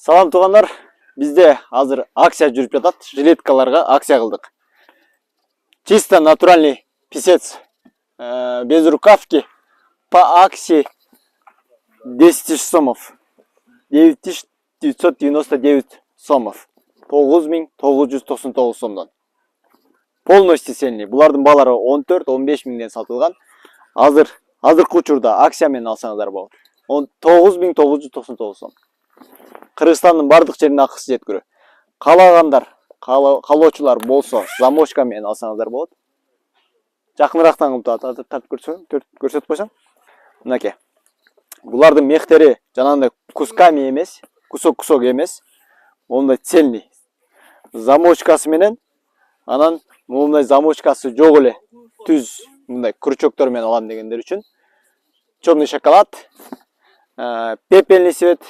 Салам тугандар, bizde hazır aksiya жүрүп жатат. Жилеткаларга акция кылдык. Чисто натуральный писец без рукавки по акции 10 тысяч сомов. 9999 сомов. 9999 сомдон. Полностью сенли. Булардын баалары 14-15 миңден сатылган. Азыркы учурда акция менен алсаңыздар болот. 9999 сом. Кыргызстандын бардык жерине акысы жеткирүү. Каалагандар, каалоочулар болсо, замочка менен алсаңыздар болот. Жакыныраактан тартып көрсөтүп койсоң. Мынакей. Булардын мехтери жанагындай кусками эмес, кусок эмес. Мондай цельный. Замочкасы менен, анан мондай замочкасы жок эле түз мындай крючоктор менен алам дегендер үчүн. Черный шоколад, пепельный цвет,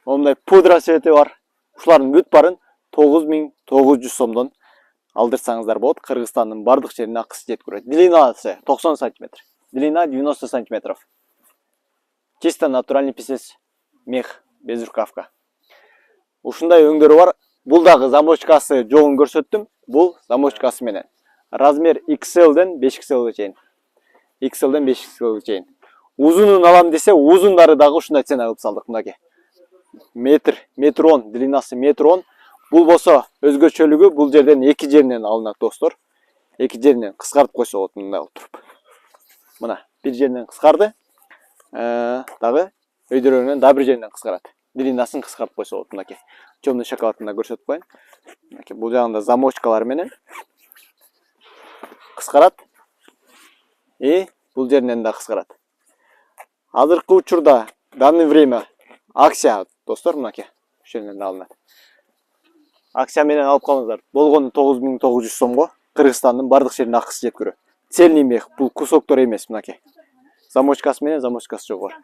мондай пудра цвети бар. Ушулардын бүт барын 9900 сомдон алдырсаңыздар болот. Кыргызстандын бардык жерине акысы жеткирет. Длинасы 90 см, длина 90 см. Чисто натуральный писец мех без рукавка. Ушундай өңдөрү бар. Бул дагы замочкасы жогун көрсөттүм. Бул замочкасы менен. Размер XL-ден 5XL-га чейин. XL-ден 5XL-га чейин. Узунун алам десе, узундары дагы ушундай цена кылып салдык мынакей. Метр 10, длинасы метр 10. Бул болсо өзгөчөлүгү бул жерден эки жеринен алынат достор. Эки жеринен кыскартып койсо болот мындай отуруп. Мына бир жеринен кыскарды. Дагы өйдөрөнөн да бир жеринен кыскарат. Длинасын кыскартып койсо болот мынакей. Черный шоколадын да көрсөтүп коеюн. Мынакей бул жагында замочкалар менен кыскарат. Бул жеринен да кыскарат. Азыркы учурда данный время акция достор мынакей. Ушундан да алынат. Акция менен алып калыңыздар. Болгону 9900 сомго Кыргызстандын бардык жерине акысы жеткирүү. Цельный мех, бул кусоктор эмес мынакей. Замочкасы менен замочкасы жок бар.